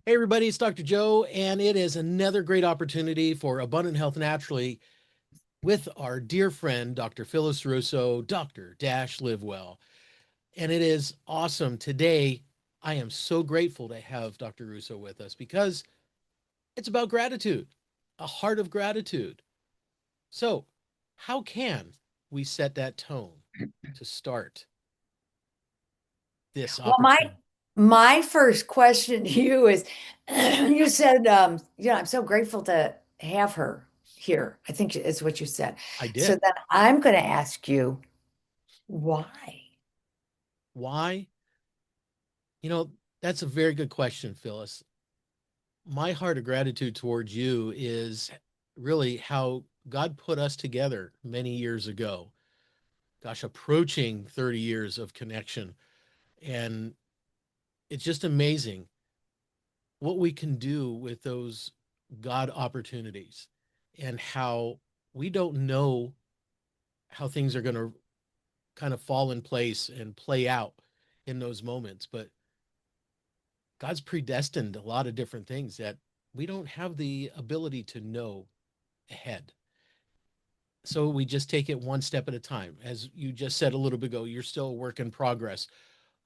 Hey, everybody, it's Dr. Joe, and it is another great opportunity for Abundant Health Naturally with our dear friend, Dr. Phyllis Russo, Dr. Dash Live Well. And it is awesome. Today, I am so grateful to have Dr. Russo with us because it's about gratitude, a heart of gratitude. So, how can we set that tone to start this Well, my opportunity? my first question to you is, you said, I'm so grateful to have her here. I think is what you said. I So did. then I'm going to ask you why. Why? You know, that's a very good question, Phyllis. My heart of gratitude towards you is really how God put us together many years ago. Gosh, approaching 30 years of connection. And it's just amazing what we can do with those God opportunities and how we don't know how things are going to kind of fall in place and play out in those moments. But God's predestined a lot of different things that we don't have the ability to know ahead. So we just take it one step at a time. As you just said a little bit ago, you're still a work in progress,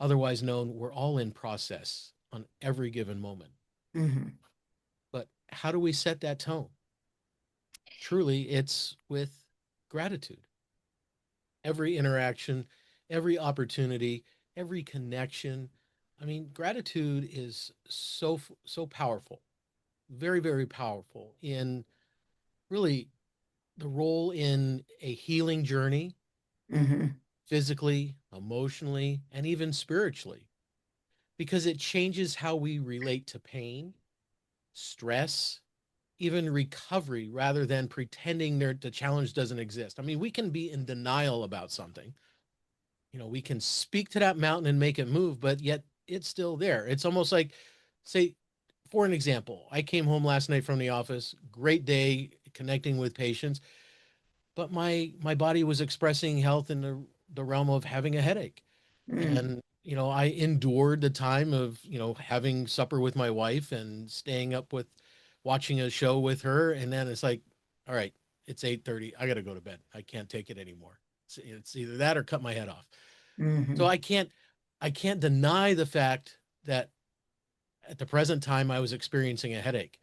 otherwise known, we're all in process on every given moment. Mhm. But how do we set that tone? Truly, it's with gratitude. Every interaction, every opportunity, every connection. I mean, gratitude is so powerful, very, very powerful in really the role in a healing journey Mhm. physically, emotionally, and even spiritually, because it changes how we relate to pain, stress, even recovery, rather than pretending the challenge doesn't exist. I mean, we can be in denial about something. We can speak to that mountain and make it move, but yet it's still there. It's almost like, say, for an example, I came home last night from the office, great day connecting with patients, but my body was expressing health in the realm of having a headache. Mm. And I endured the time of having supper with my wife and staying up with watching a show with her, and then it's like, all right, it's 8:30, I gotta go to bed, I can't take it anymore. It's either that or cut my head off. So Mhm. I can't deny the fact that at the present time I was experiencing a headache,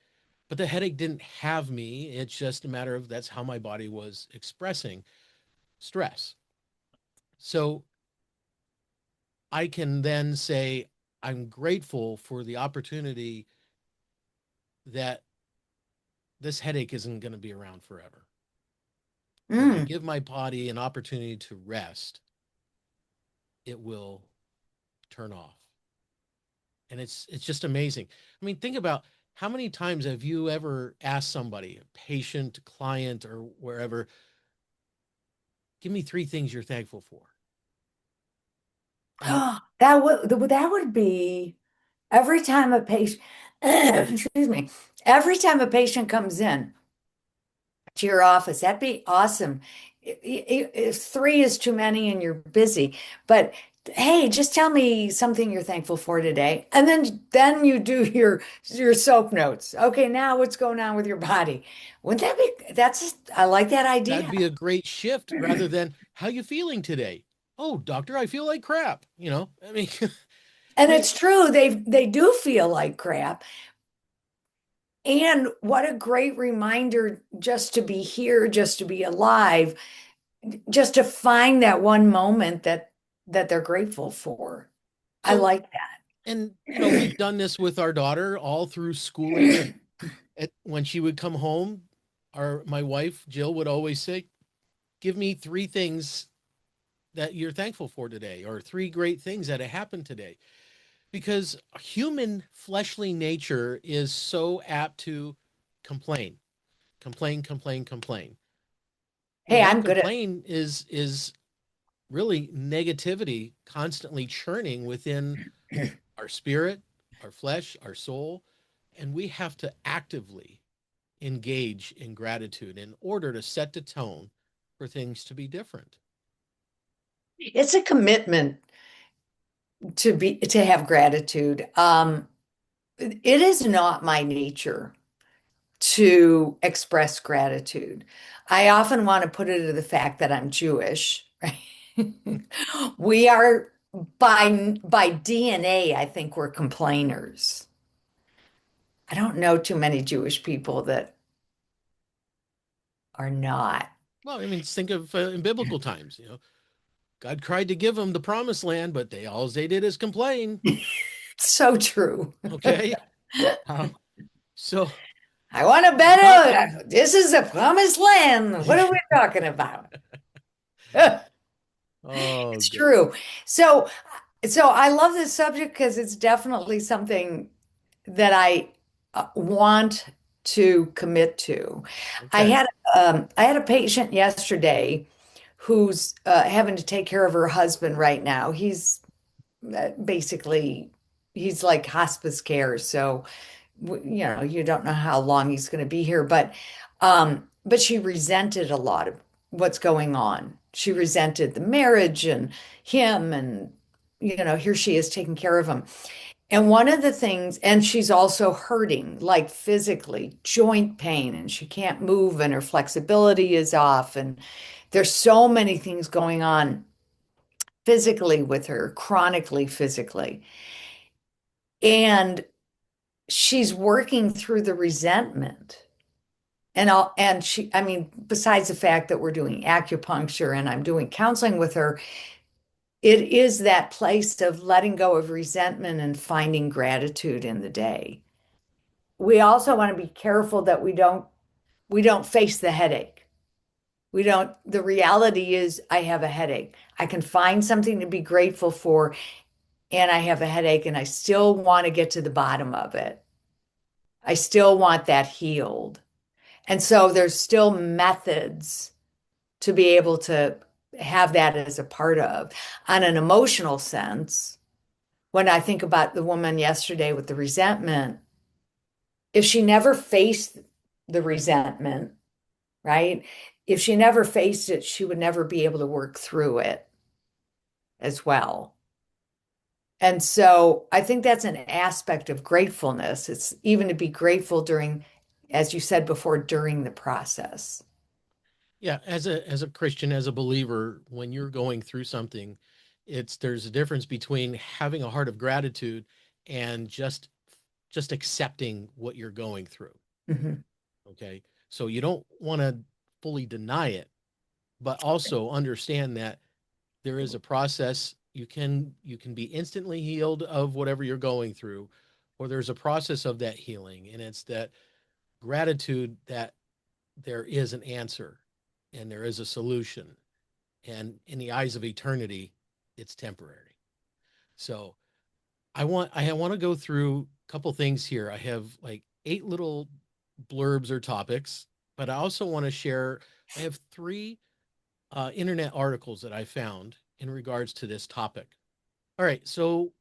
but the headache didn't have me. It's just a matter of that's how my body was expressing stress. So I can then say, I'm grateful for the opportunity that this headache isn't going to be around forever. When I Mm. give my body an opportunity to rest, it will turn off. And it's just amazing. I mean, think about how many times have you ever asked somebody, a patient, client, or wherever, give me three things you're thankful for. And That would be every time a patient, excuse me, every time a patient comes in to your office. That'd be awesome. If three is too many and you're busy, but hey, just tell me something you're thankful for today. And then you do your soap notes. Okay, now what's going on with your body? Wouldn't that be I like that that'd idea. be a great shift rather than how you feeling today. Oh, doctor, I feel like crap. I mean, And we it's true, they do feel like crap. And what a great reminder just to be here, just to be alive, just to find that one moment that they're grateful for. I so like and that. we've done this with our daughter all through schooling. When she would come home, our my wife Jill would always say, give me three things that you're thankful for today, or three great things that have happened today, because human fleshly nature is so apt to complain, complain, complain, complain. Well, Hey, that I'm good at complain is really negativity constantly churning within our spirit, our flesh, our soul, and we have to actively engage in gratitude in order to set the tone for things to be different. it's a commitment to have gratitude. it is not my nature to express gratitude. I often want to put it to the fact that I'm Jewish, right? We are by DNA, I think we're complainers. I don't know too many Jewish people that are not. Well, I mean, think of in biblical times, God tried to give them the promised land, but all they did is complain. So true. Okay. Um, so I want a God, better, this is the promised land. What are we talking about? oh, It's good. true. So, so I love this subject because it's definitely something that I want to commit to. I Okay. had I had a patient yesterday who's having to take care of her husband right now. He's basically he's like hospice care, so you know you don't know how long he's going to be here, but she resented a lot of what's going on. She resented the marriage and him, and you know here she is taking care of him. And one of the things, and she's also hurting, like physically, joint pain, and she can't move, and her flexibility is off. And there's so many things going on physically with her, chronically physically. And she's working through the resentment. And she, I mean, besides the fact that we're doing acupuncture and I'm doing counseling with her, it is that place of letting go of resentment and finding gratitude in the day. We also want to be careful that we don't face the headache. We don't, the reality is I have a headache. I can find something to be grateful for, and I have a headache, and I still want to get to the bottom of it. I still want that healed. And so there's still methods to be able to have that as a part of. On an emotional sense, when I think about the woman yesterday with the resentment, if she never faced the resentment, right? If she never faced it, she would never be able to work through it as well. And so I think that's an aspect of gratefulness. It's even to be grateful during, as you said before, during the process. Yeah, as a Christian, as a believer, when you're going through something, there's a difference between having a heart of gratitude and just accepting what you're going through. Mhm. Okay. So you don't want to fully deny it, but also understand that there is a process. You can be instantly healed of whatever you're going through, or there's a process of that healing. And it's that gratitude that there is an answer and there is a solution. And in the eyes of eternity, it's temporary. So I want to go through a couple things here. I have like 8 little blurbs or topics, but I also want to share. I have 3 internet articles that I found in regards to this topic. All right, so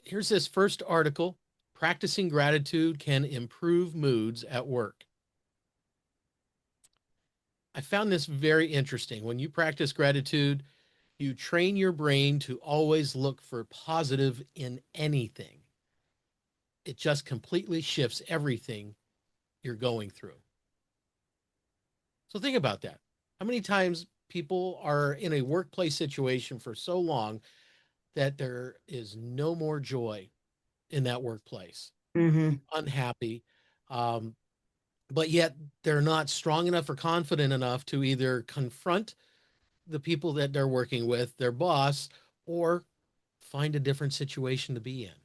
here's this first article: practicing gratitude can improve moods at work. I found this very interesting. When you practice gratitude, you train your brain to always look for positive in anything. It just completely shifts everything you're going through. So think about that. How many times people are in a workplace situation for so long that there is no more joy in that workplace, Mhm. unhappy, um, but yet they're not strong enough or confident enough to either confront the people that they're working with, their boss, or find a different situation to be in.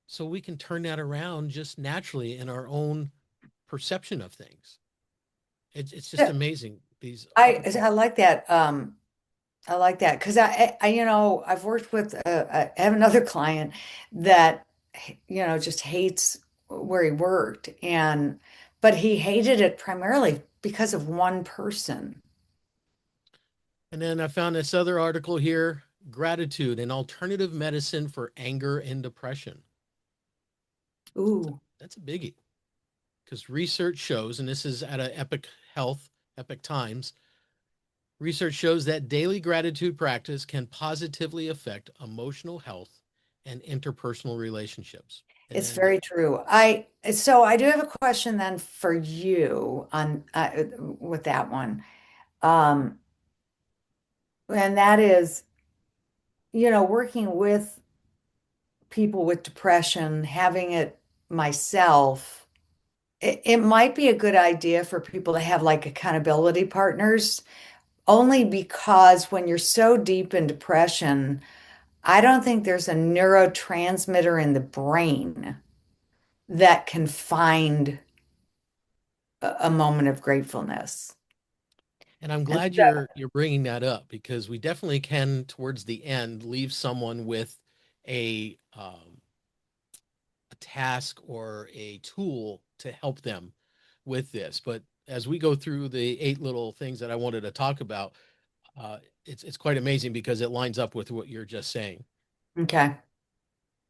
So we can turn that around just naturally in our own perception of things. It's just Yeah, amazing. These I like that. I like that because you know, I've worked with, I have another client that, you know, just hates where he worked, and, but he hated it primarily because of one person. And then I found this other article here: gratitude, an alternative medicine for anger and depression. Ooh. That's a biggie because research shows, and this is at a Epic Health, Epic Times, research shows that daily gratitude practice can positively affect emotional health and interpersonal relationships. It's And very true. I do have a question then for you on with that one. Um, and that is, working with people with depression, having it myself, it might be a good idea for people to have like accountability partners, only because when you're so deep in depression, I don't think there's a neurotransmitter in the brain that can find a moment of gratefulness. I'm And glad so, you're bringing that up because we definitely can, towards the end, leave someone with a task or a tool to help them with this. But as we go through the 8 little things that I wanted to talk about, it's quite amazing because it lines up with what you're just saying. okay.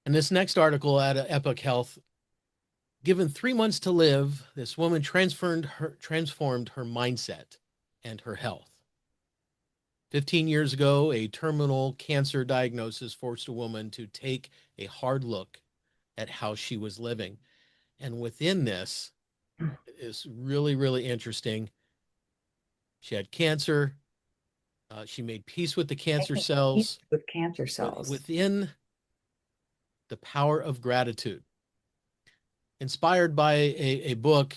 And this next article at Epic Health, given 3 months to live, this woman transformed her mindset and her health. 15 years ago, a terminal cancer diagnosis forced a woman to take a hard look at how she was living. And within this is really, really interesting. She had cancer. She made peace with the cancer Making peace cells, with cancer but cells. within the power of gratitude, inspired by a book,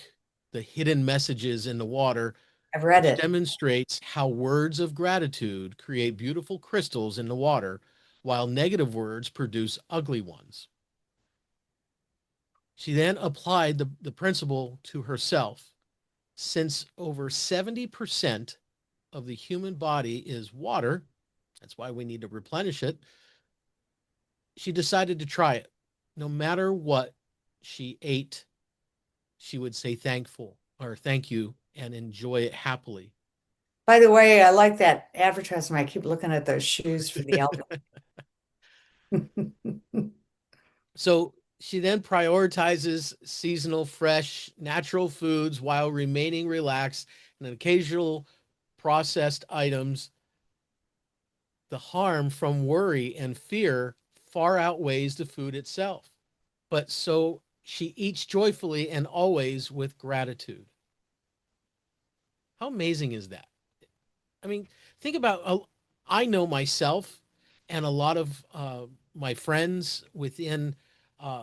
The Hidden Messages in the Water, I've read which it. demonstrates how words of gratitude create beautiful crystals in the water, while negative words produce ugly ones. She then applied the principle to herself. Since over 70% of the human body is water, that's why we need to replenish it. She decided to try it. No matter what she ate, she would say thankful or thank you and enjoy it happily. By the way, I like that advertisement. I keep looking at those shoes for the elbow. So she then prioritizes seasonal, fresh, natural foods while remaining relaxed and occasional processed items. The harm from worry and fear far outweighs the food itself. But so she eats joyfully and always with gratitude. How amazing is that? I mean, think about I know myself and a lot of my friends within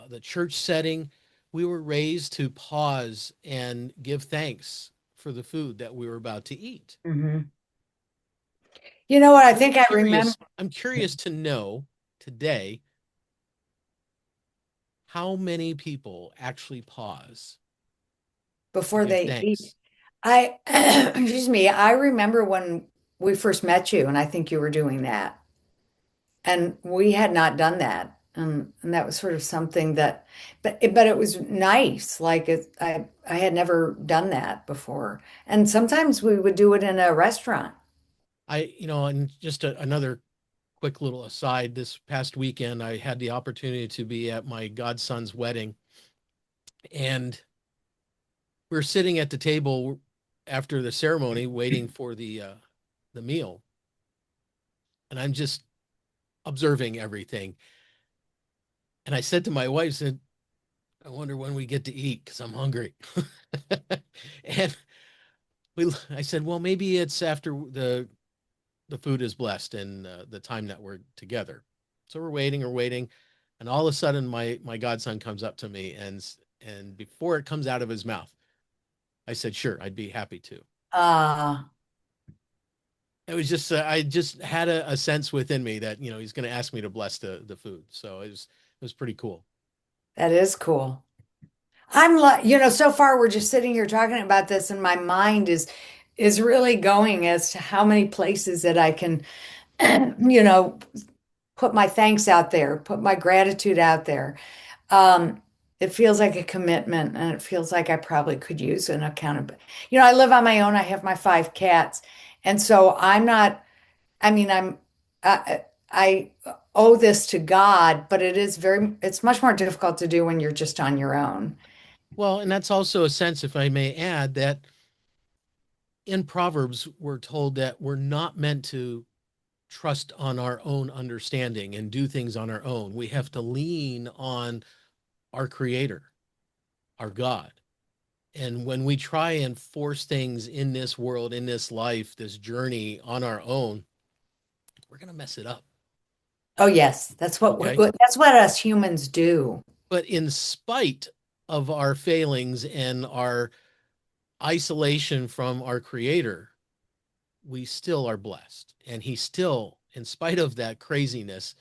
the church setting, we were raised to pause and give thanks for the food that we were about to eat. Mhm. You know what? I And think I remember I'm curious to know today how many people actually pause to before give they eat. thanks. I, excuse me, I remember when we first met you, and I think you were doing that. And we had not done that. And that was sort of something that, but it was nice. Like I had never done that before. And sometimes we would do it in a restaurant. And just another quick little aside, this past weekend, I had the opportunity to be at my godson's wedding, and we are sitting at the table after the ceremony, waiting for the meal, and I'm just observing everything. And I said to my wife, "said I wonder when we get to eat because I'm hungry." And I said, "Well, maybe it's after the food is blessed and the time that we're together." So we're waiting, and all of a sudden, my godson comes up to me, and before it comes out of his mouth, I said, "Sure, I'd be happy to." Ah, It was just I just had a sense within me that he's going to ask me to bless the food, so it was pretty cool. that is cool. I'm like, so far we're just sitting here talking about this, and my mind is really going as to how many places that I can, you know, put my thanks out there, put my gratitude out there. Um, it feels like a commitment, and it feels like I probably could use an accountability. I live on my own. I have my 5 cats, and so I'm not. I mean, I owe this to God, but it's much more difficult to do when you're just on your own. Well, and that's also a sense, if I may add, that in Proverbs we're told that we're not meant to trust on our own understanding and do things on our own. We have to lean on our creator, our God. And when we try and force things in this world, in this life, this journey on our own, we're going to mess it up. Oh, yes, Okay. that's what us humans do. But in spite of our failings and our isolation from our creator, we still are blessed. And he still, in spite of that craziness,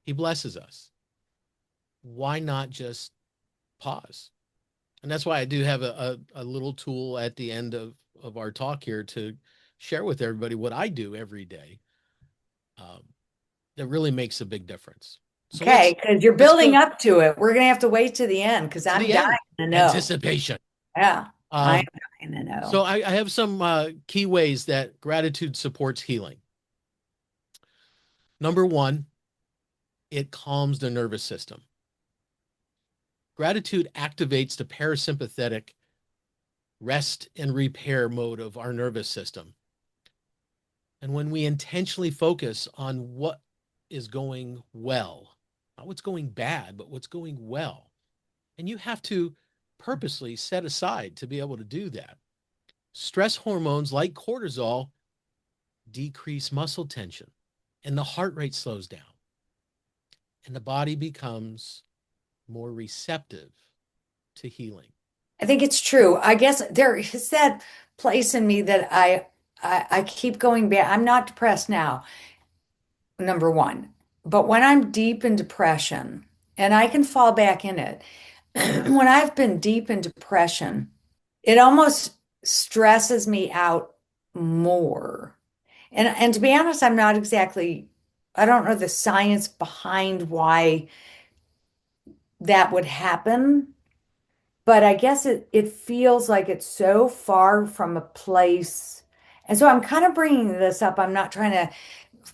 he blesses us. Why not just pause? And that's why I do have a little tool at the end of our talk here to share with everybody what I do every day, um, that really makes a big difference. So Okay, because you're let's building go up to it. We're gonna have to wait to the end because to I'm the dying end. to know. Anticipation. Yeah, I'm Um, dying to so know. I have some key ways that gratitude supports healing. Number one, it calms the nervous system. Gratitude activates the parasympathetic rest and repair mode of our nervous system. And when we intentionally focus on what is going well, not what's going bad, but what's going well, and you have to purposely set aside to be able to do that. Stress hormones like cortisol decrease muscle tension, and the heart rate slows down, and the body becomes more receptive to healing. I think it's true. I guess there is that place in me that I keep going back. I'm not depressed now, number one. But when I'm deep in depression, and I can fall back in it, when I've been deep in depression, it almost stresses me out more. And to be honest, I don't know the science behind why that would happen, but I guess it feels like it's so far from a place. And so I'm kind of bringing this up. I'm not trying to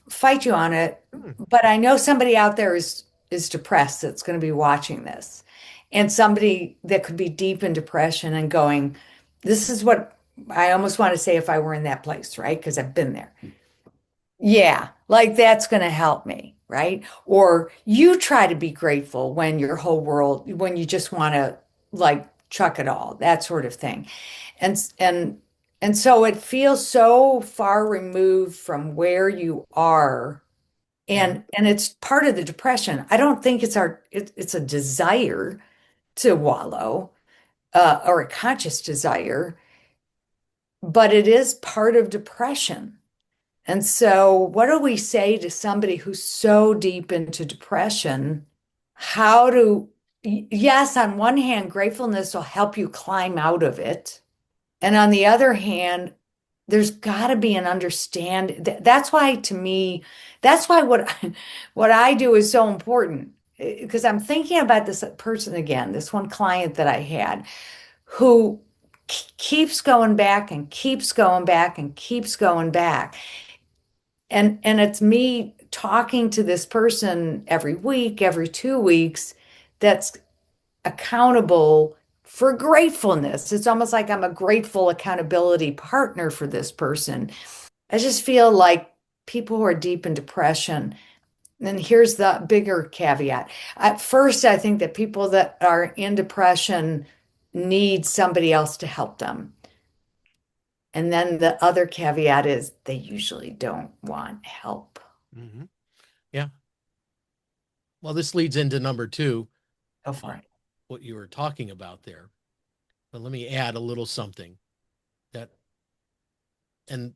fight you on it, Hmm. but I know somebody out there is depressed that's going to be watching this, and somebody that could be deep in depression and going, this is what I almost want to say if I were in that place, right? Because I've been there. Yeah, like that's going to help me, right? Or you try to be grateful when your whole world, when you just want to like chuck it all, that sort of thing. And and so it feels so far removed from where you are, Mhm. and it's part of the depression. I don't think it's a desire to wallow, or a conscious desire, but it is part of depression. And so, what do we say to somebody who's so deep into depression? How to, yes, on one hand, gratefulness will help you climb out of it. And on the other hand, there's got to be an understand. That's why, to me, that's why what I do is so important. Because I'm thinking about this person again, this one client that I had who keeps going back and keeps going back and keeps going back. And it's me talking to this person every week, every 2 weeks, that's accountable for gratefulness. It's almost like I'm a grateful accountability partner for this person. I just feel like people who are deep in depression, and here's the bigger caveat. At first, I think that people that are in depression need somebody else to help them. And then the other caveat is they usually don't want help. Mhm. Yeah. Well, this leads into number two, Go for uh, it. what you were talking about there. But let me add a little something that, and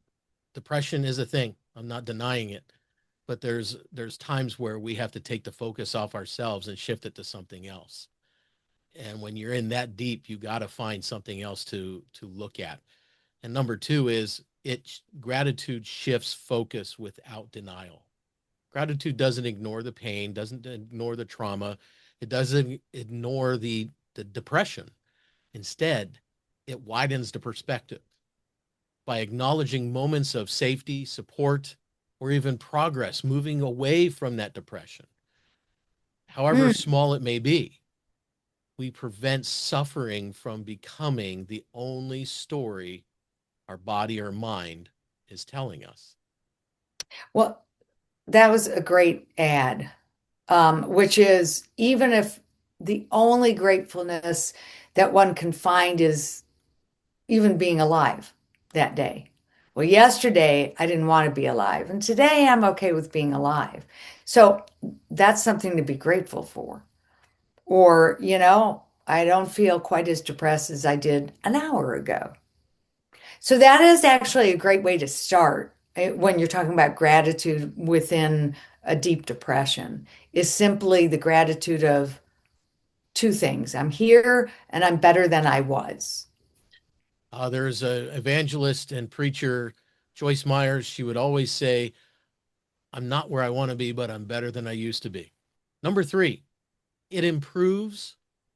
depression is a thing. I'm not denying it, but there's times where we have to take the focus off ourselves and shift it to something else. And when you're in that deep, you got to find something else to look at. And number two is it gratitude shifts focus without denial. Gratitude doesn't ignore the pain, doesn't ignore the trauma, it doesn't ignore the depression. Instead, it widens the perspective by acknowledging moments of safety, support, or even progress, moving away from that depression, however Mm. small it may be. We prevent suffering from becoming the only story our body or mind is telling us. Well, That was a great ad, which is even if the only gratefulness that one can find is even being alive that day. Well, yesterday I didn't want to be alive, and today I'm okay with being alive. So that's something to be grateful for. Or, I don't feel quite as depressed as I did an hour ago. So that is actually a great way to start when you're talking about gratitude within a deep depression, is simply the gratitude of two things. I'm here and I'm better than I was. There's a evangelist and preacher, Joyce Myers. She would always say, I'm not where I want to be, but I'm better than I used to be. Number three, it improves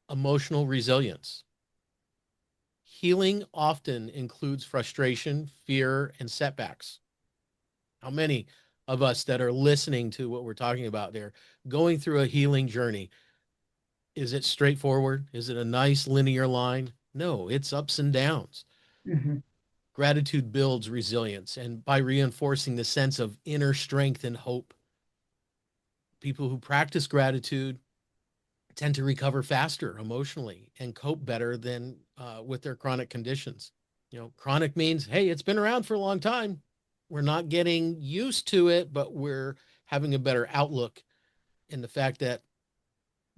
emotional resilience. Healing often includes frustration, fear, and setbacks. How many of us that are listening to what we're talking about there, going through a healing journey, is it straightforward? Is it a nice linear line? No, it's ups and downs. Mhm. Gratitude builds resilience, and by reinforcing the sense of inner strength and hope, people who practice gratitude tend to recover faster emotionally and cope better than with their chronic conditions. Chronic means, hey, it's been around for a long time. We're not getting used to it, but we're having a better outlook in the fact that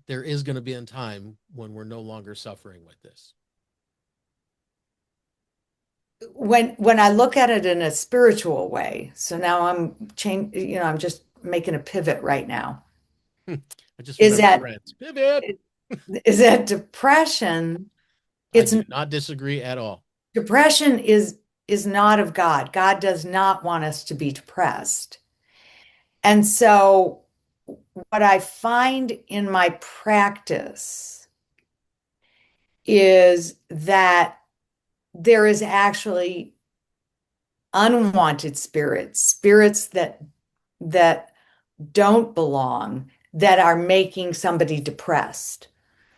there is going to be a time when we're no longer suffering with this. When I look at it in a spiritual way, so now I'm just making a pivot right now. I just Is remember that Friends. Pivot. is that depression? I It's do not disagree at all. Depression is not of God. God does not want us to be depressed. And so what I find in my practice is that there is actually unwanted spirits, spirits that don't belong, that are making somebody depressed.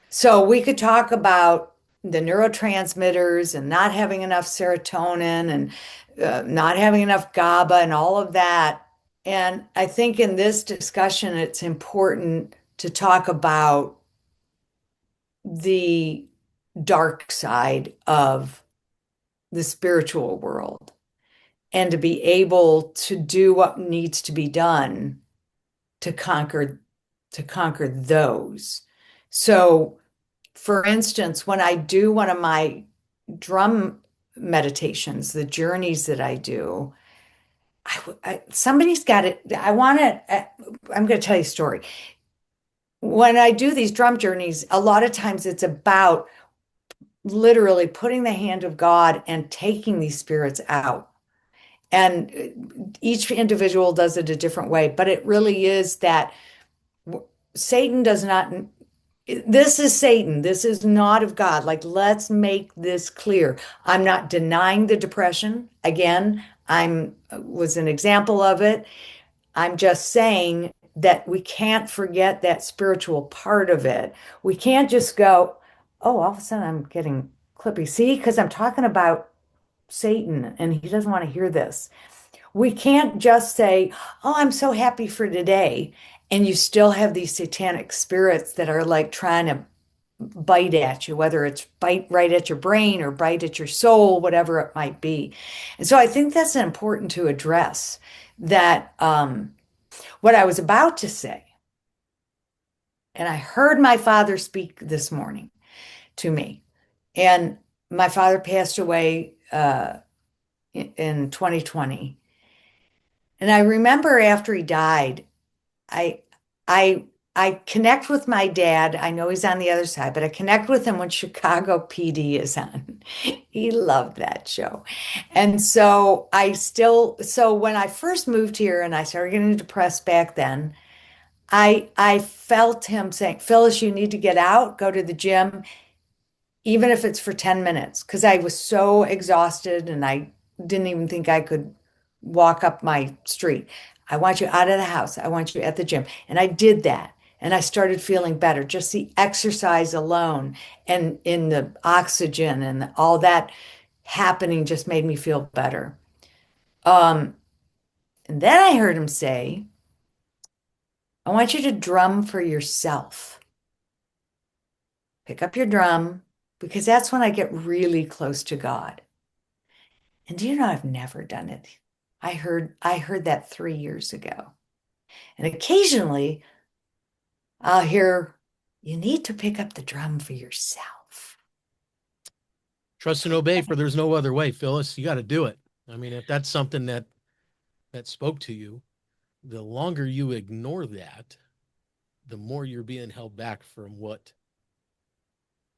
So we could talk about the neurotransmitters and not having enough serotonin and not having enough GABA and all of that. And I think in this discussion, it's important to talk about the dark side of the spiritual world and to be able to do what needs to be done to conquer those. So, for instance, when I do one of my drum meditations, the journeys that I do, somebody's got it. I'm going to tell you a story. When I do these drum journeys, a lot of times it's about literally putting the hand of God and taking these spirits out. And each individual does it a different way, but it really is that Satan does not, this is Satan. This is not of God. Like, let's make this clear. I'm not denying the depression. Again, I'm was an example of it. I'm just saying that we can't forget that spiritual part of it. We can't just go, oh, all of a sudden I'm getting clippy. See, because I'm talking about Satan and he doesn't want to hear this. We can't just say, oh, I'm so happy for today. And you still have these satanic spirits that are like trying to bite at you, whether it's bite right at your brain or bite at your soul, whatever it might be. And so I think that's important to address that what I was about to say, and I heard my father speak this morning to me, and my father passed away in 2020. And I remember after he died, I I I connect with my dad. I know he's on the other side, but I connect with him when Chicago PD is on. He loved that show. And so when I first moved here and I started getting depressed back then, I felt him saying, "Phyllis, you need to get out, go to the gym, even if it's for 10 minutes," because I was so exhausted and I didn't even think I could walk up my street. I want you out of the house. I want you at the gym. And I did that. And I started feeling better. Just the exercise alone and in the oxygen and all that happening just made me feel better. Um, and then I heard him say, I want you to drum for yourself. Pick up your drum because that's when I get really close to God. And do you know I've never done it? I heard that 3 years ago. And occasionally I'll hear, you need to pick up the drum for yourself. Trust and obey, for there's no other way, Phyllis. You got to do it. I mean, if that's something that spoke to you, the longer you ignore that, the more you're being held back from what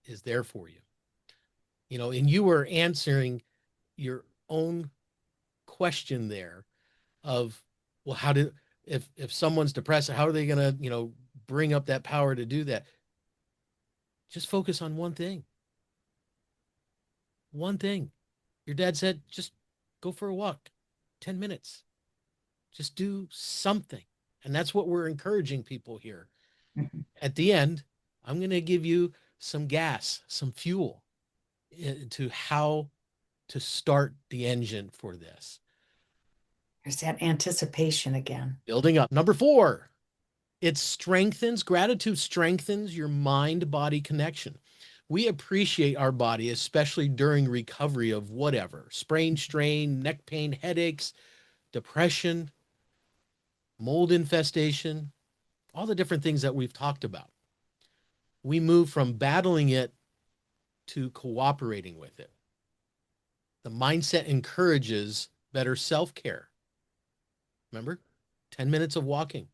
is there for you. And you were answering your own question there of, well, how do if someone's depressed, how are they going to, bring up that power to do that? Just focus on one thing. One thing. Your dad said, just go for a walk, 10 minutes. Just do something. And that's what we're encouraging people here. Mhm. At the end, I'm going to give you some gas, some fuel to how to start the engine for this. There's that anticipation again. Building up. Number 4, gratitude strengthens your mind body connection. We appreciate our body, especially during recovery of whatever sprain, strain, neck pain, headaches, depression, mold infestation, all the different things that we've talked about. We move from battling it to cooperating with it. The mindset encourages better self care. Remember, 10 minutes of walking,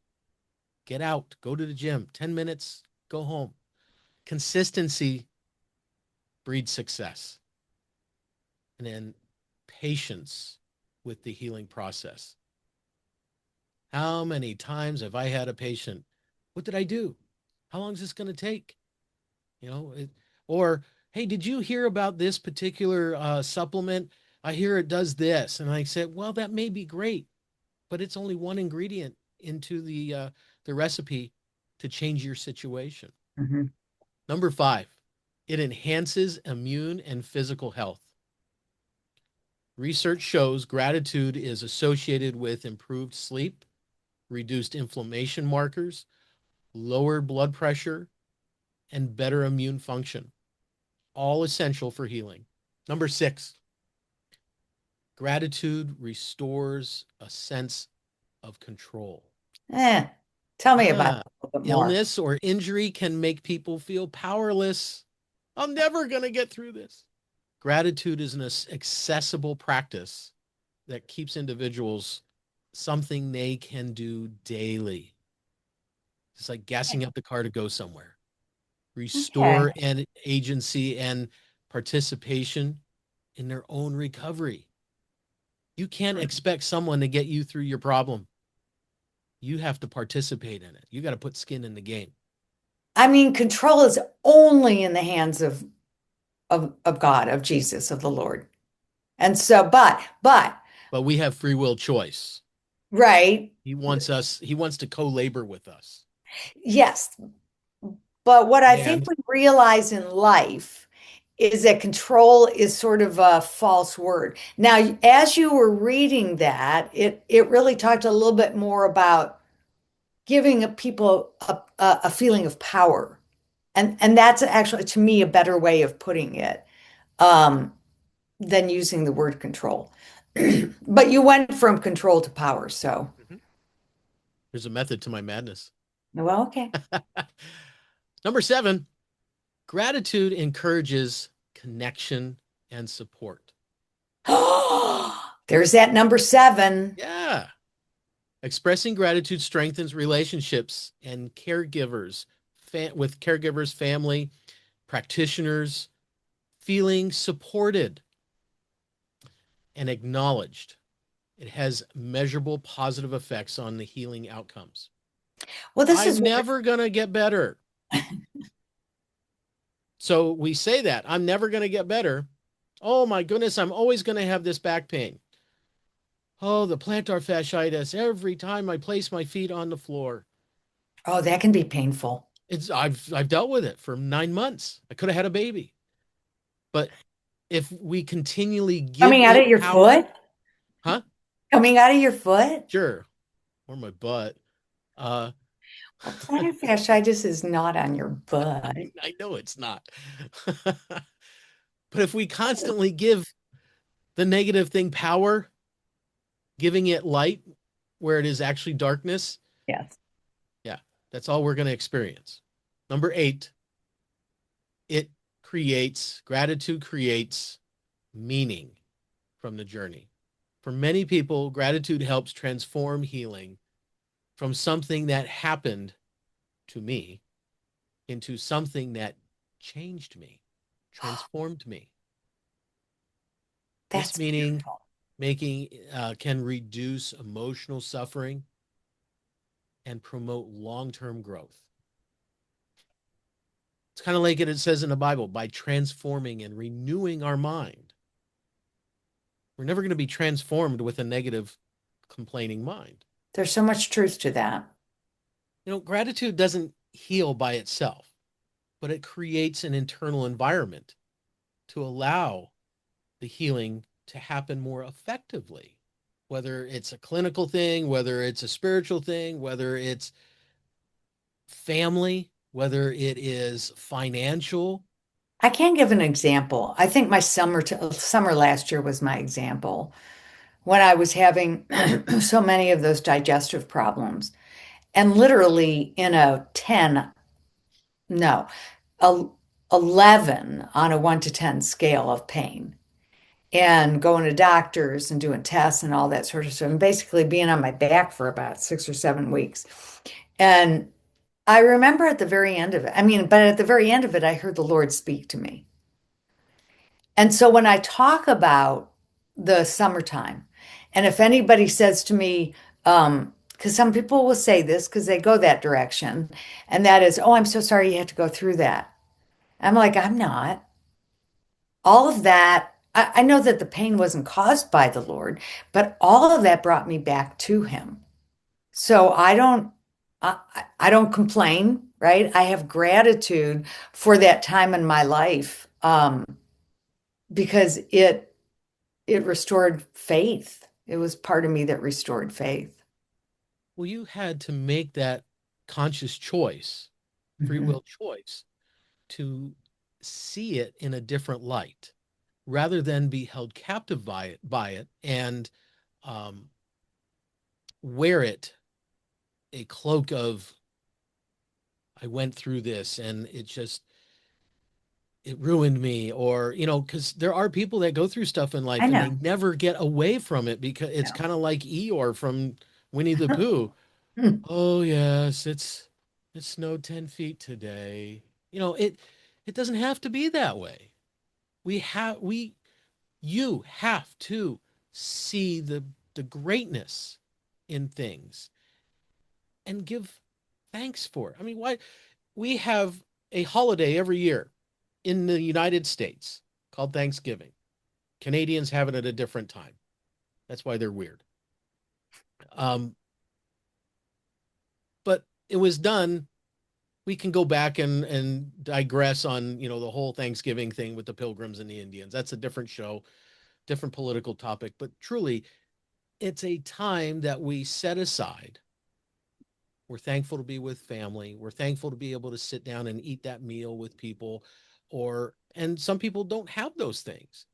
get out, go to the gym, 10 minutes, go home. Consistency breeds success. And then patience with the healing process. How many times have I had a patient? What did I do? How long is this going to take? You know, or hey, did you hear about this particular supplement? I hear it does this, and I said, well, that may be great, but it's only one ingredient into the recipe to change your situation. Mhm. Number 5, it enhances immune and physical health. Research shows gratitude is associated with improved sleep, reduced inflammation markers, lower blood pressure, and better immune function, all essential for healing. Number 6, gratitude restores a sense of control. Eh, Tell me about Yeah, that a little bit more. illness or injury can make people feel powerless. I'm never going to get through this. Gratitude is an accessible practice that keeps individuals something they can do daily. It's like gassing up the car to go somewhere. Okay. Restore and agency and participation in their own recovery. You can't expect someone to get you through your problem. You have to participate in it. You got to put skin in the game. I mean, control is only in the hands of God, of Jesus, of the Lord. And so, but, But we have free will choice. right, He wants to co-labor with us. yes. But what I think And we realize in life is that control is sort of a false word. Now, as you were reading that, it really talked a little bit more about giving people a feeling of power. And that's actually, to me, a better way of putting it um, than using the word control. But you went from control to power, so there's a method to my madness. well, okay. Number 7, gratitude encourages connection and support. There's that number 7. Yeah. Expressing gratitude strengthens relationships and with caregivers, family, practitioners, feeling supported and acknowledged. It has measurable positive effects on the healing outcomes. Well, this is I'm never going to get better. So we say that I'm never going to get better. Oh my goodness, I'm always going to have this back pain. Oh, the plantar fasciitis every time I place my feet on the floor. oh, that can be painful. I've dealt with it for 9 months. I could have had a baby. But if we continually give Coming out it of your power, foot? huh? Coming out of your foot? Sure. Or my butt. Uh Well, plantar fasciitis is not on your butt. I know it's not. But if we constantly give the negative thing power, giving it light where it is actually darkness, Yes. yeah, that's all we're going to experience. Number 8, it gratitude creates meaning from the journey. For many people, gratitude helps transform healing from something that happened to me into something that changed me, transformed me. This That's meaning beautiful. making can reduce emotional suffering and promote long-term growth. It's kind of like it says in the Bible, by transforming and renewing our mind. We're never going to be transformed with a negative, complaining mind. There's so much truth to that. Gratitude doesn't heal by itself, but it creates an internal environment to allow the healing to happen more effectively. Whether it's a clinical thing, whether it's a spiritual thing, whether it's family, whether it is financial. I can give an example. I think my summer last year was my example when I was having so many of those digestive problems. And literally in a 10, no, a 11 on a 1 to 10 scale of pain, and going to doctors and doing tests and all that sort of stuff, and basically being on my back for about 6 or 7 weeks. And I remember at the very end of it, but at the very end of it, I heard the Lord speak to me. And so when I talk about the summertime, and if anybody says to me, because some people will say this because they go that direction, and that is, oh, I'm so sorry you had to go through that. I'm like, I'm not. All of that, I know that the pain wasn't caused by the Lord, but all of that brought me back to Him. So I don't complain, right? I have gratitude for that time in my life, because it restored faith. It was part of me that restored faith. Well, you had to make that conscious choice, free Mhm. will choice, to see it in a different light rather than be held captive by it and um, wear it a cloak of I went through this and it ruined me, or because there are people that go through stuff in I life and they know. never get away from it because it's No. kind of like Eeyore from Winnie the Pooh. Oh yes, it snowed 10 feet today. It doesn't have to be that way. You have to see the greatness in things and give thanks for it. I mean, why we have a holiday every year in the United States called Thanksgiving. Canadians have it at a different time. That's why they're weird. Um, but it was done. We can go back and digress on the whole Thanksgiving thing with the Pilgrims and the Indians. That's a different show, different political topic. But truly, it's a time that we set aside. We're thankful to be with family. We're thankful to be able to sit down and eat that meal with people, and some people don't have those things.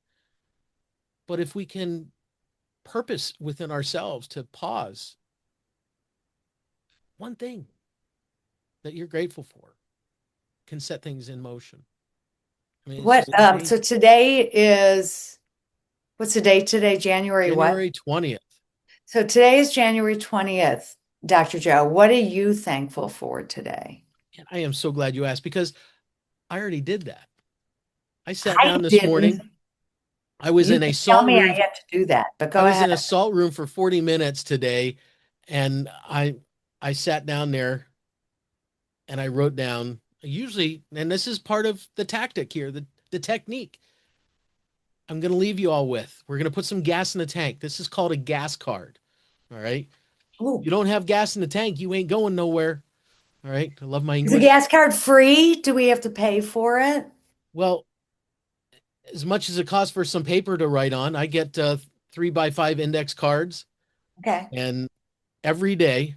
But if we can purpose within ourselves to pause one thing that you're grateful for can set things in motion. I mean, it's What, just so amazing. today is, what's the date today? January what? January 20th. So today is January 20th, Dr. Joe. What are you thankful for today? And I am so glad you asked because I already did that. I sat I down this didn't. morning. I was You in a didn't tell salt me I room. had to do that, but I go was ahead. in a salt room for 40 minutes today, and I sat down there and I wrote down usually, and this is part of the tactic here, the technique I'm going to leave you all with. We're going to put some gas in the tank. This is called a gas card. All right. Ooh. You don't have gas in the tank, you ain't going nowhere. All right. I love my Is the English. gas card free? Do we have to pay for it? Well, as much as it costs for some paper to write on, I get 3x5 index cards, Okay. and every day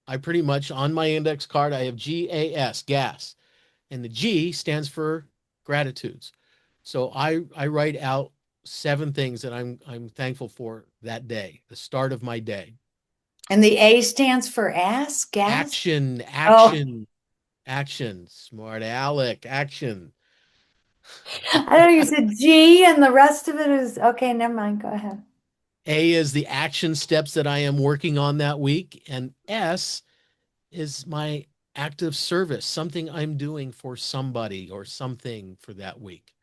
I pretty much on my index card, I have GAS, gas, and the G stands for gratitudes. So I write out 7 things that I'm thankful for that day, the start of my day. And the A stands for ass, gas? Action, Oh, action, action, smart Alec, action. I know you said G and the rest of it is okay, never mind. Go ahead. A is the action steps that I am working on that week, and S is my active service, something I'm doing for somebody or something for that week.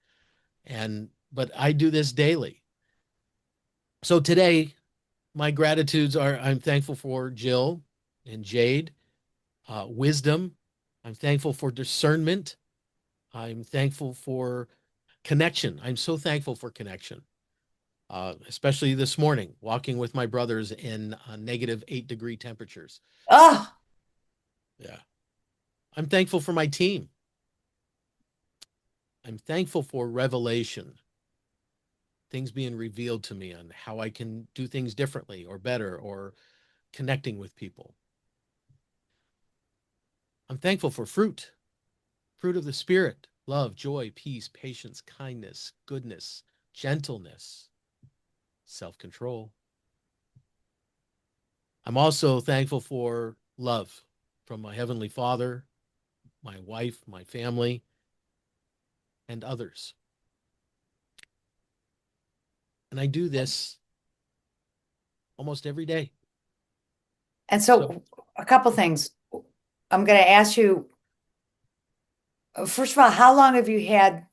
But I do this daily. So today, my gratitudes are I'm thankful for Jill and Jade, wisdom. I'm thankful for discernment. I'm thankful for connection. I'm so thankful for connection, especially this morning, walking with my brothers in -8-degree temperatures. Oh, Yeah. I'm thankful for my team. I'm thankful for revelation, things being revealed to me on how I can do things differently or better or connecting with people. I'm thankful for fruit of the Spirit, love, joy, peace, patience, kindness, goodness, gentleness, self control. I'm also thankful for love from my Heavenly Father, my wife, my family, and others. And I do this almost every day. and So so a couple things. I'm going to ask you, first of all, how long have you had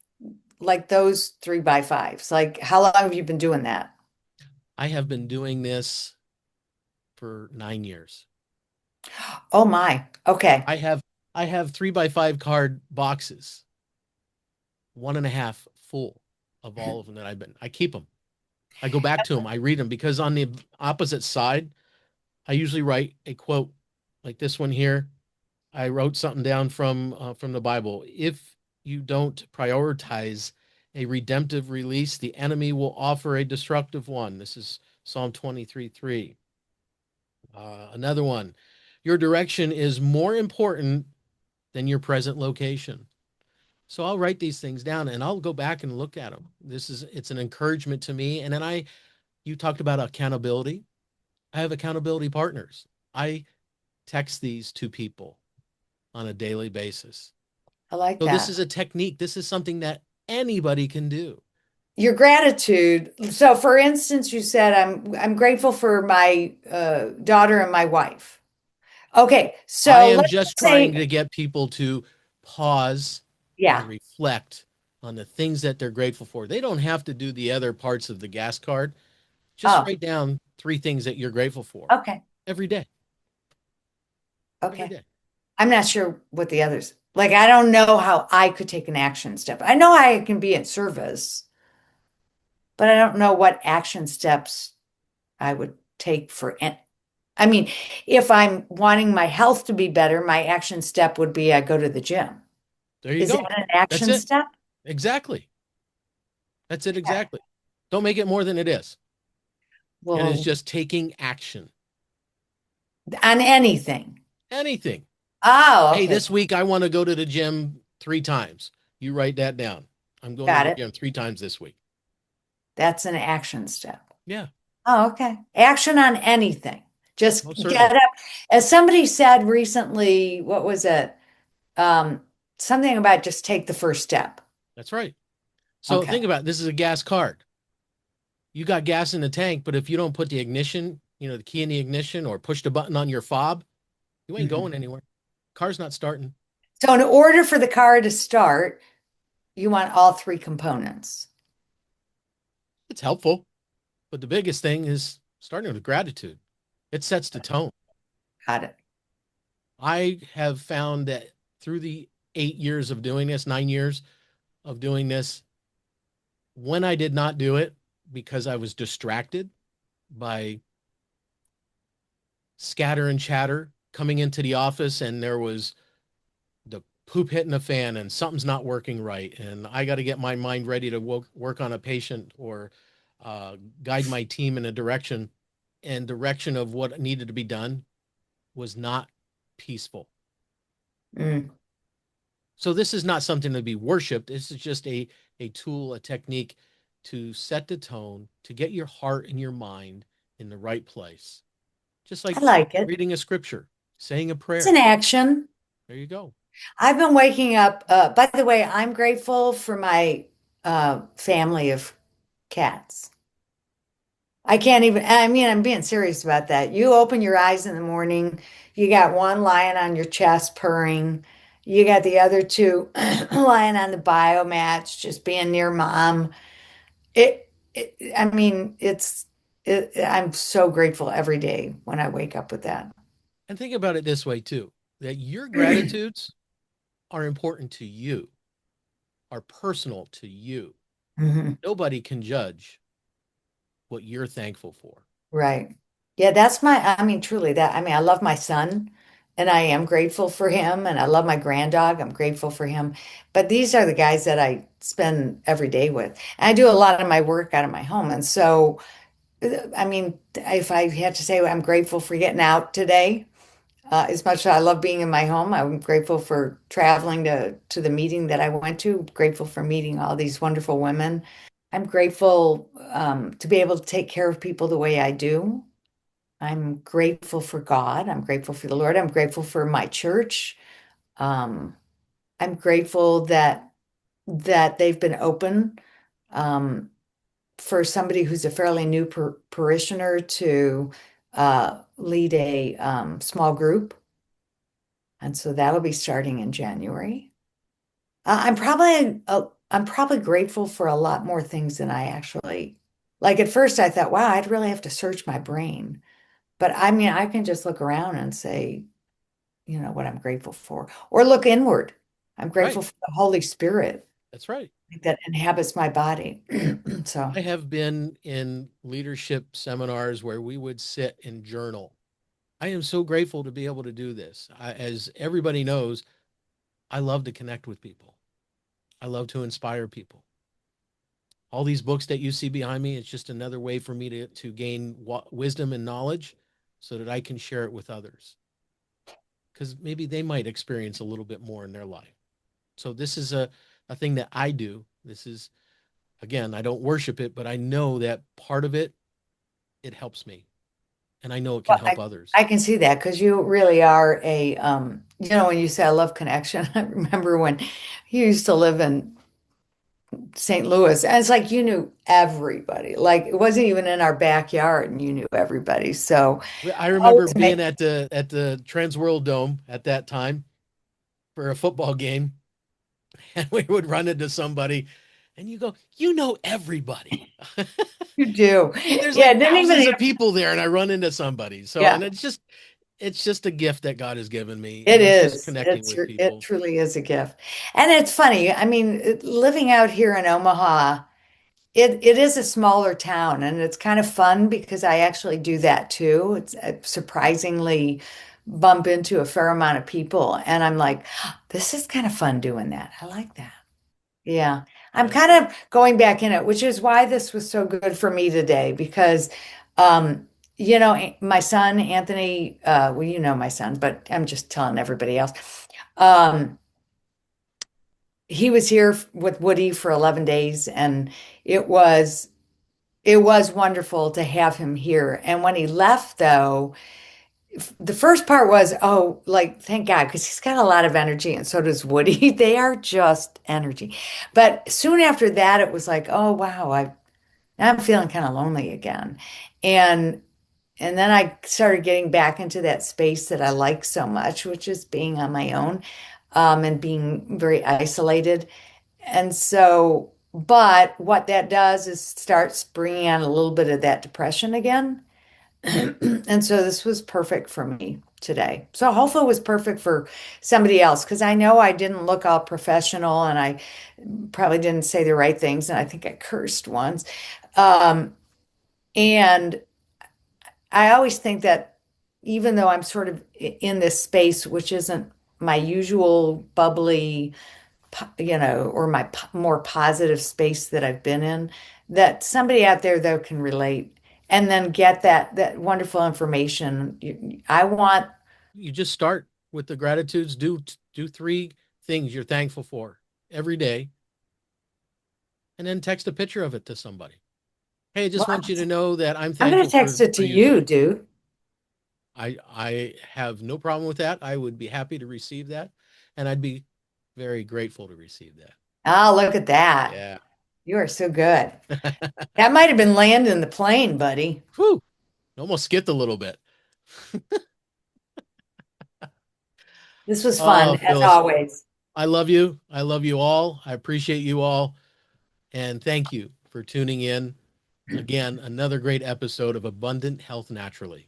like those 3x5s? Like, how long have you been doing that? I have been doing this for 9 years. Oh my. Okay. I have I have 3x5 card boxes, one and a half full of all of them that I've been. I keep them. I go back to them. I read them because on the opposite side, I usually write a quote like this one here. I wrote something down from the Bible. If you don't prioritize a redemptive release, the enemy will offer a destructive one. This is Psalm 23:3. Another one. Your direction is more important than your present location. So I'll write these things down and I'll go back and look at them. It's an encouragement to me. And then you talked about accountability. I have accountability partners. I text these to people on a daily basis. I like So this that. is a technique. This is something that anybody can do. Your gratitude. So, for instance, you said I'm grateful for my daughter and my wife. Okay, I so am let's just trying say, to get people to pause and yeah. reflect on the things that they're grateful for. They don't have to do the other parts of the gas card. Just Oh, write down 3 things that you're grateful for okay, every day. Every okay. day. I'm not sure what the others like. I don't know how I could take an action step. I know I can be in service, but I don't know what action steps I would take for. I mean, if I'm wanting my health to be better, my action step would be I go to the gym. There you Is go. that an That's action it. step? Exactly. That's it exactly. Don't make it more than it is. It is Well, just taking action. on anything. Anything. Oh, Hey, okay. this week I want to go to the gym 3 times. You write that down. I'm going to Got the it. gym 3 times this week. That's an action step. Yeah, Oh, okay. Action on anything. Just most get certainly. up. As somebody said recently, what was it? Um, Something about just take the first step. That's right. So Okay. think about it. This is a gas card. You got gas in the tank, but if you don't put the ignition, the key in the ignition or push the button on your fob, you ain't Mhm. going anywhere. Car's not starting. So in order for the car to start, you want all three components. It's helpful, but the biggest thing is starting with gratitude. It sets the tone. Got it. I have found that through the 8 years of doing this, 9 years of doing this, when I did not do it because I was distracted by scatter and chatter coming into the office and there was the poop hitting the fan and something's not working right. And I got to get my mind ready to work on a patient or guide my team in a direction of what needed to be done was not peaceful. Mm. So this is not something to be worshiped. This is just a tool, a technique to set the tone, to get your heart and your mind in the right place. Just I like like it. reading a scripture, saying a It's an prayer. action. There you go. I've been waking up. By the way, I'm grateful for my family of cats. I can't even, I mean, I'm being serious about that. You open your eyes in the morning, you got one lying on your chest purring. You got the other two lying on the biomats, just being near mom. I mean, I'm so grateful every day when I wake up with that. And think about it this way too, that your gratitudes are important to you, are personal to you. Mhm. Nobody can judge what you're thankful for. Right. Yeah, that's my, I mean, truly that, I mean, I love my son and I am grateful for him and I love my granddog. I'm grateful for him. But these are the guys that I spend every day with. And I do a lot of my work out of my home. And so, I mean, if I had to say I'm grateful for getting out today, as much as I love being in my home, I'm grateful for traveling to the meeting that I went to, grateful for meeting all these wonderful women. I'm grateful to be able to take care of people the way I do. I'm grateful for God. I'm grateful for the Lord. I'm grateful for my church. Um, I'm grateful that they've been open um, for somebody who's a fairly new parishioner to lead a small group, and so that'll be starting in January. I'm probably grateful for a lot more things than I actually like. At first, I thought, wow, I'd really have to search my brain. But I mean, I can just look around and say, what I'm grateful for, or look inward. I'm Right. grateful for the Holy Spirit That's right. that inhabits my body. So, I have been in leadership seminars where we would sit and journal. I am so grateful to be able to do this. As everybody knows, I love to connect with people. I love to inspire people. All these books that you see behind me, it's just another way for me to gain wisdom and knowledge so that I can share it with others because maybe they might experience a little bit more in their life. So this is a thing that I do. This is, again, I don't worship it, but I know that part of it, it helps me. And I know it can well, help others. I can see that because you really are when you say I love connection, I remember when you used to live in St. Louis, and it's like you knew everybody. Like it wasn't even in our backyard, and you knew everybody. So I remember always make being at the Trans World Dome at that time for a football game, and we would run into somebody, and you go, you know everybody. you do. And there's Yeah, like it didn't even thousands of have, people there, and I run into somebody. So, yeah. and it's just a gift that God has given me, It and it's just is. connecting with It people. truly is a gift. And it's funny. I mean, living out here in Omaha, it is a smaller town and it's kind of fun because I actually do that too. It's surprisingly bump into a fair amount of people and I'm like, this is kind of fun doing that. I like that. Yeah. I'm Yeah. kind of going back in it, which is why this was so good for me today because my son Anthony, well, you know my son, but I'm just telling everybody else. Um, he was here with Woody for 11 days and it was it was wonderful to have him here. And when he left though, the first part was, oh, like thank God, because he's got a lot of energy and so does Woody. They are just energy. But soon after that, it was like, oh wow, now I'm feeling kind of lonely again. And and then I started getting back into that space that I like so much, which is being on my own, and being very isolated. And so, but what that does is starts bringing on a little bit of that depression again. And so this was perfect for me today. So hopefully it was perfect for somebody else because I know I didn't look all professional and I probably didn't say the right things and I think I cursed once. Um, and I always think that even though I'm sort of in this space, which isn't my usual bubbly, or my more positive space that I've been in, that somebody out there though can relate and then get that wonderful information. I want, You just start with the gratitudes. Do 3 things you're thankful for every day, and then text a picture of it to somebody. Hey, I just Well, want you to know that I'm I'm going to thankful text it for to you today. you, dude. I have no problem with that. I would be happy to receive that, and I'd be very grateful to receive that. Oh, look at that. Yeah. You are so good. That might have been landing the plane, buddy. Whew. Almost skipped a little bit. This was fun, Oh, as Phyllis, always. I love you. I love you all. I appreciate you all. And thank you for tuning in. Again, another great episode of Abundant Health Naturally.